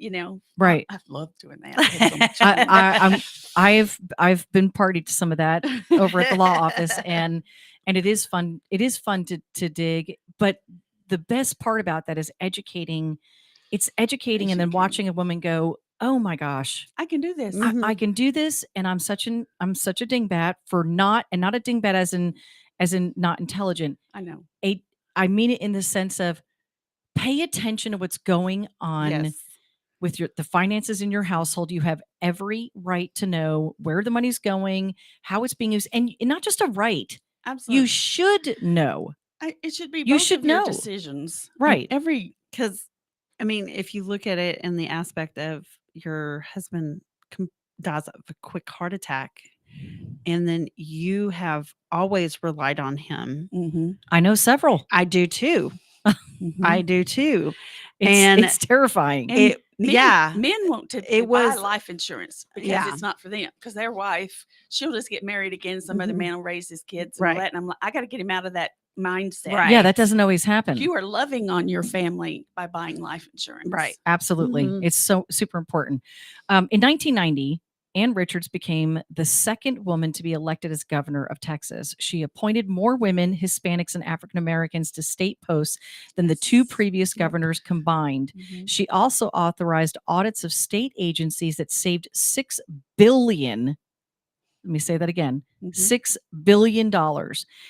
Right. I love doing that. I've been party to some of that over at the law office, and it is fun. It is fun to dig, but the best part about that is educating. It's educating, and then watching a woman go, "Oh my gosh, I can do this. I can do this," and I'm such a dingbat for not a dingbat as in not intelligent. I know. I mean it in the sense of pay attention to what's going on with the finances in your household. You have every right to know where the money's going, how it's being used, and not just a right. Absolutely. You should know. It should be. You should know decisions. Right. Because, I mean, if you look at it in the aspect of your husband dies of a quick heart attack, and then you have always relied on him. Mm-hmm. I know several. I do too. Mm-hmm. I do too. It's terrifying. Men want to buy was life insurance because it's not for them. Because their wife, she'll just get married again. Some other man will raise his kids and all that. And I'm like, I got to get him out of that mindset. Right. Yeah, that doesn't always happen. You are loving on your family by buying life insurance. Right. Absolutely. Mhm. It's so super important. In 1990, Ann Richards became the second woman to be elected as governor of Texas. She appointed more women, Hispanics, and African Americans to state posts than the two previous governors combined. Mm-hmm. She also authorized audits of state agencies that saved $6 billion. Let me say that again. $6 billion.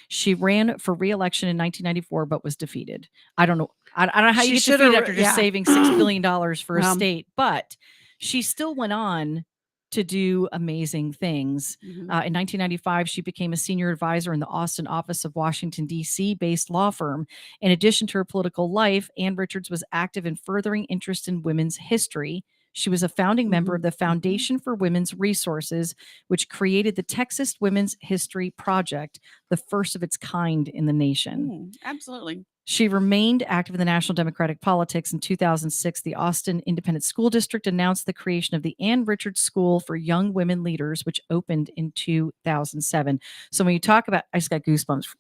She ran for re-election in 1994, but was defeated. I don't know. I don't know how you get defeated after just saving $6 billion for a state, but she still went on to do amazing things. In 1995, she became a senior advisor in the Austin office of Washington, D.C. based law firm. In addition to her political life, Ann Richards was active in furthering interest in women's history. She was a founding member of the Foundation for Women's Resources, which created the Texas Women's History Project, the first of its kind in the nation. Absolutely. She remained active in the national Democratic politics. In 2006, the Austin Independent School District announced the creation of the Ann Richards School for Young Women Leaders, which opened in 2007. So when you talk about, I just got goosebumps.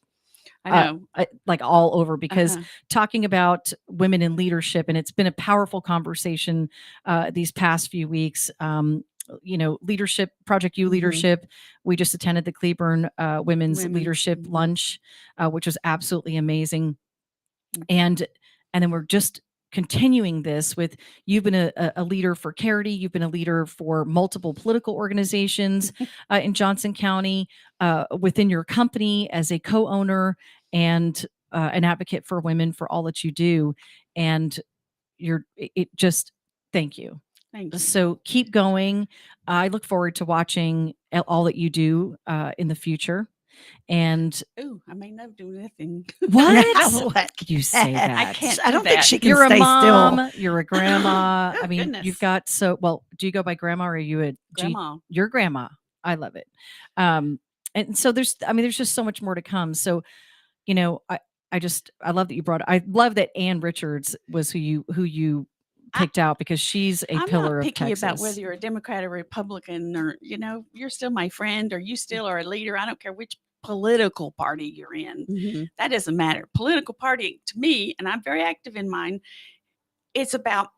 I know. Like all over, because talking about women in leadership, and it's been a powerful conversation these past few weeks. Leadership, Project U leadership. We just attended the Cleburne Women's Leadership Lunch, which was absolutely amazing. And then we're just continuing this with, you've been a leader for Kerati, you've been a leader for multiple political organizations in Johnson County, within your company as a co-owner and an advocate for women, for all that you do. And thank you. Thank you. So keep going. I look forward to watching all that you do in the future. And I may not do nothing. What? You say that? I can't. I don't think she can You're stay a mom. still. You're a grandma. I mean, goodness. you've got do you go by grandma, or are you a Grandma? Your grandma. I love it. And so there's just so much more to come. So, I love that you I love that Ann Richards was who you picked out, because she's a pillar I'm not of picky Texas. about whether you're a Democrat or Republican, or you're still my friend, or you still are a leader. I don't care which political party you're in. That doesn't matter. Political party to me, and I'm very active in mine, it's about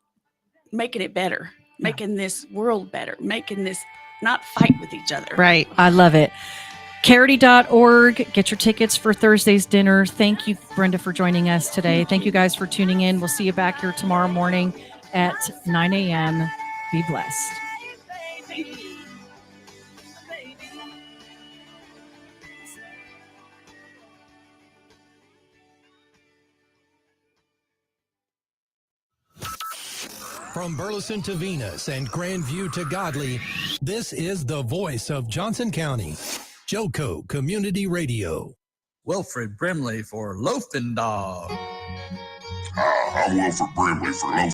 making it better, making this world better, making this not fight with each other. Right. I love it. Careity.org. Get your tickets for Thursday's dinner. Thank you, Brenda, for joining us today. Thank you guys for tuning in. We'll see you back here tomorrow morning at 9 a.m. Be blessed. From Burleson to Venus and Grandview to Godley, this is the voice of Johnson County. JoCo Community Radio. Wilfred Brimley for Loafing Dog. I'm Wilfred Brimley for Loafing